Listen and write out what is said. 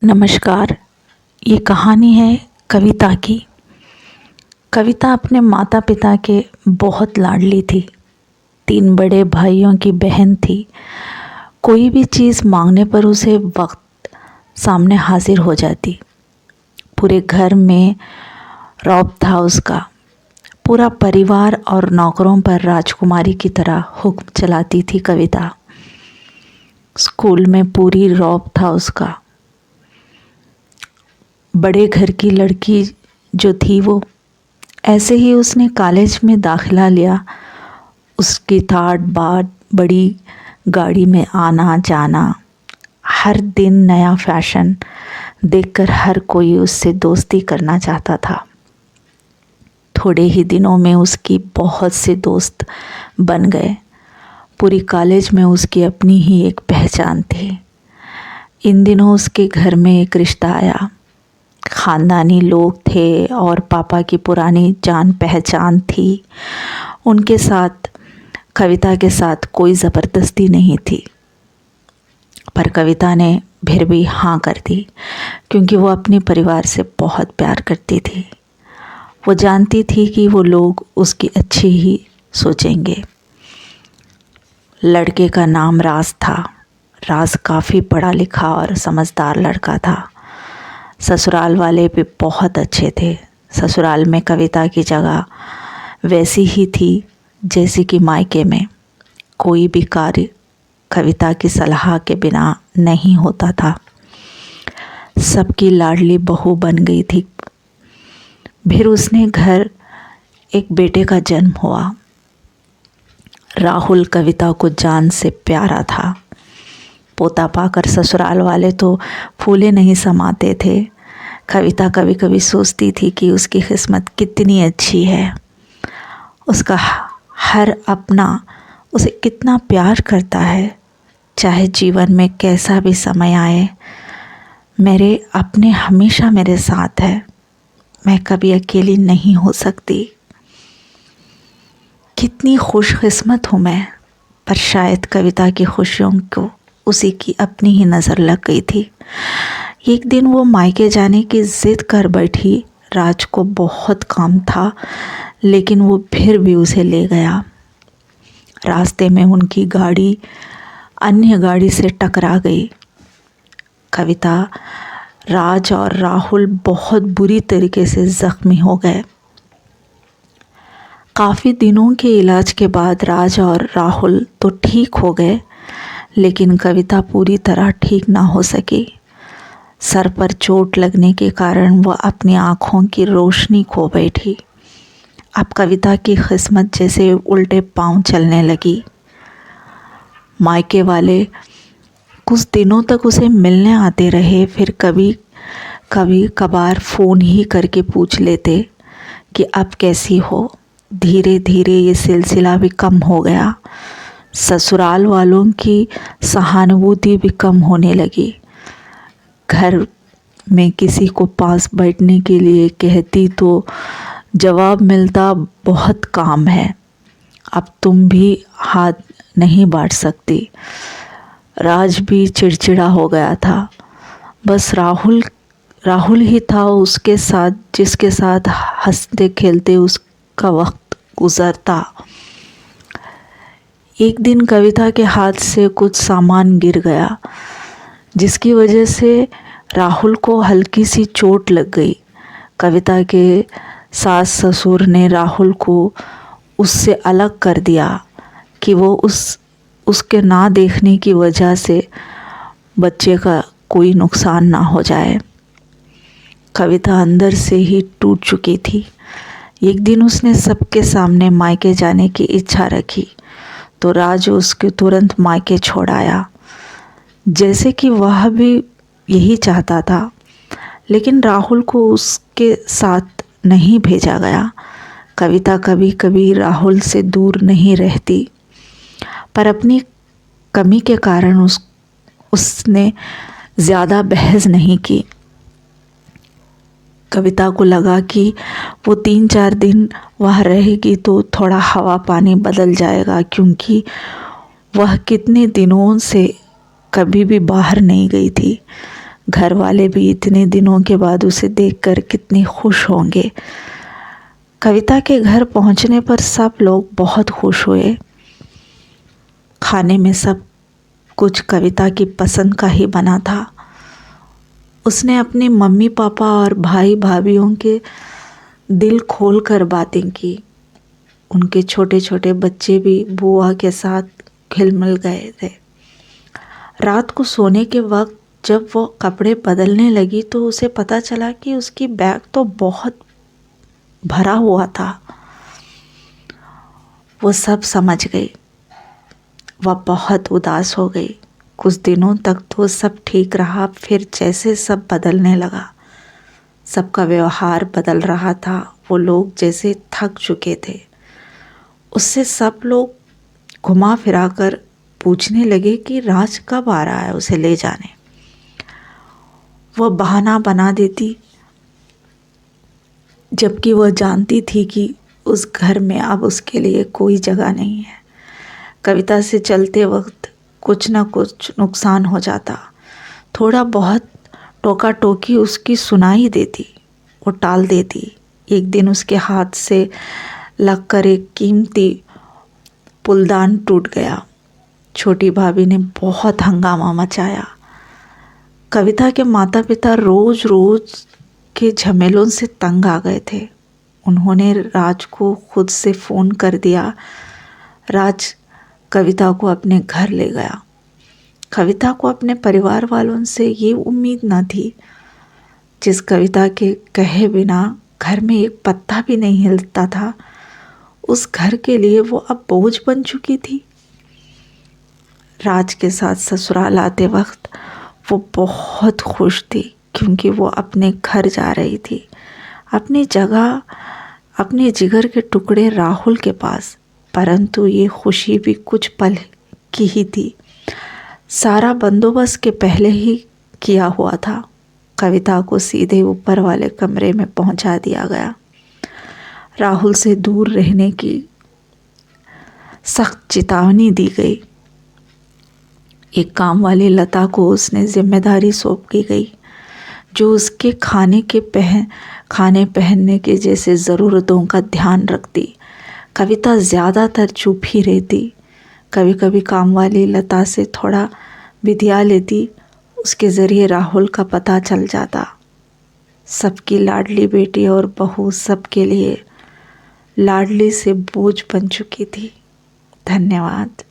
नमस्कार। ये कहानी है कविता की। कविता अपने माता पिता के बहुत लाडली थी। 3 बड़े भाइयों की बहन थी। कोई भी चीज़ मांगने पर उसे वक्त सामने हाजिर हो जाती। पूरे घर में रौब था उसका। पूरा परिवार और नौकरों पर राजकुमारी की तरह हुक्म चलाती थी कविता। स्कूल में पूरी रौब था उसका। बड़े घर की लड़की जो थी वो, ऐसे ही उसने कॉलेज में दाखिला लिया। उसकी ठाट बाट, बड़ी गाड़ी में आना जाना, हर दिन नया फैशन देखकर हर कोई उससे दोस्ती करना चाहता था। थोड़े ही दिनों में उसकी बहुत से दोस्त बन गए। पूरी कॉलेज में उसकी अपनी ही एक पहचान थी। इन दिनों उसके घर में एक रिश्ता आया। ख़ानदानी लोग थे और पापा की पुरानी जान पहचान थी। उनके साथ कविता के साथ कोई ज़बरदस्ती नहीं थी, पर कविता ने फिर भी हाँ कर दी, क्योंकि वो अपने परिवार से बहुत प्यार करती थी। वो जानती थी कि वो लोग उसकी अच्छी ही सोचेंगे। लड़के का नाम राज था। राज काफ़ी पढ़ा लिखा और समझदार लड़का था। ससुराल वाले भी बहुत अच्छे थे। ससुराल में कविता की जगह वैसी ही थी जैसी कि मायके में। कोई भी कार्य कविता की सलाह के बिना नहीं होता था। सबकी लाडली बहू बन गई थी। फिर उसने घर एक बेटे का जन्म हुआ। राहुल कविता को जान से प्यारा था। पोता पाकर ससुराल वाले तो फूले नहीं समाते थे। कविता कभी कभी सोचती थी कि उसकी किस्मत कितनी अच्छी है। उसका हर अपना उसे कितना प्यार करता है। चाहे जीवन में कैसा भी समय आए, मेरे अपने हमेशा मेरे साथ है। मैं कभी अकेली नहीं हो सकती। कितनी खुशकिस्मत हूँ मैं। पर शायद कविता की खुशियों को उसी की अपनी ही नज़र लग गई थी। एक दिन वो मायके जाने की ज़िद कर बैठी। राज को बहुत काम था, लेकिन वो फिर भी उसे ले गया। रास्ते में उनकी गाड़ी अन्य गाड़ी से टकरा गई। कविता, राज और राहुल बहुत बुरी तरीके से ज़ख्मी हो गए। काफ़ी दिनों के इलाज के बाद राज और राहुल तो ठीक हो गए, लेकिन कविता पूरी तरह ठीक ना हो सकी। सर पर चोट लगने के कारण वह अपनी आँखों की रोशनी खो बैठी। अब कविता की किस्मत जैसे उल्टे पांव चलने लगी। मायके वाले कुछ दिनों तक उसे मिलने आते रहे, फिर कभी कभार फ़ोन ही करके पूछ लेते कि अब कैसी हो। धीरे धीरे ये सिलसिला भी कम हो गया। ससुराल वालों की सहानुभूति भी कम होने लगी। घर में किसी को पास बैठने के लिए कहती तो जवाब मिलता, बहुत काम है, अब तुम भी हाथ नहीं बांट सकती। राज भी चिड़चिड़ा हो गया था। बस राहुल ही था उसके साथ, जिसके साथ हंसते खेलते उसका वक्त गुजरता। एक दिन कविता के हाथ से कुछ सामान गिर गया, जिसकी वजह से राहुल को हल्की सी चोट लग गई। कविता के सास ससुर ने राहुल को उससे अलग कर दिया कि वो उसके ना देखने की वजह से बच्चे का कोई नुकसान ना हो जाए। कविता अंदर से ही टूट चुकी थी। एक दिन उसने सबके सामने मायके जाने की इच्छा रखी, तो राज उसके तुरंत मायके छोड़ आया, जैसे कि वह भी यही चाहता था। लेकिन राहुल को उसके साथ नहीं भेजा गया। कविता कभी कभी राहुल से दूर नहीं रहती, पर अपनी कमी के कारण उसने ज़्यादा बहस नहीं की। कविता को लगा कि वो 3-4 दिन वहाँ रहेगी तो थोड़ा हवा पानी बदल जाएगा, क्योंकि वह कितने दिनों से कभी भी बाहर नहीं गई थी। घर वाले भी इतने दिनों के बाद उसे देखकर कितने खुश होंगे। कविता के घर पहुंचने पर सब लोग बहुत खुश हुए। खाने में सब कुछ कविता की पसंद का ही बना था। उसने अपने मम्मी पापा और भाई भाभीयों के दिल खोल कर बातें की। उनके छोटे छोटे बच्चे भी बुआ के साथ खिलमिल गए थे। रात को सोने के वक्त जब वो कपड़े बदलने लगी तो उसे पता चला कि उसकी बैग तो बहुत भरा हुआ था। वो सब समझ गई। वह बहुत उदास हो गई। कुछ दिनों तक तो सब ठीक रहा, फिर जैसे सब बदलने लगा, सबका व्यवहार बदल रहा था। वो लोग जैसे थक चुके थे। उससे सब लोग घुमा फिरा कर पूछने लगे कि राज कब आ रहा है उसे ले जाने। वह बहाना बना देती, जबकि वह जानती थी कि उस घर में अब उसके लिए कोई जगह नहीं है। कविता से चलते वक्त कुछ न कुछ नुकसान हो जाता। थोड़ा बहुत टोका टोकी उसकी सुनाई देती, वो टाल देती। एक दिन उसके हाथ से लगकर एक कीमती फूलदान टूट गया। छोटी भाभी ने बहुत हंगामा मचाया। कविता के माता पिता रोज रोज के झमेलों से तंग आ गए थे। उन्होंने राज को खुद से फ़ोन कर दिया। राज कविता को अपने घर ले गया। कविता को अपने परिवार वालों से ये उम्मीद न थी। जिस कविता के कहे बिना घर में एक पत्ता भी नहीं हिलता था, उस घर के लिए वो अब बोझ बन चुकी थी। राज के साथ ससुराल आते वक्त वो बहुत खुश थी, क्योंकि वो अपने घर जा रही थी, अपनी जगह, अपने जिगर के टुकड़े राहुल के पास। परंतु ये खुशी भी कुछ पल की ही थी। सारा बंदोबस्त के पहले ही किया हुआ था। कविता को सीधे ऊपर वाले कमरे में पहुंचा दिया गया। राहुल से दूर रहने की सख्त चेतावनी दी गई। एक काम वाली लता को उसने जिम्मेदारी सौंप की गई, जो उसके खाने पहनने के जैसे ज़रूरतों का ध्यान रखती। कविता ज़्यादातर चुप ही रहती। कभी कभी काम वाली लता से थोड़ा विधिया लेती। उसके ज़रिए राहुल का पता चल जाता। सबकी लाडली बेटी और बहू सबके लिए लाडली से बोझ बन चुकी थी। धन्यवाद।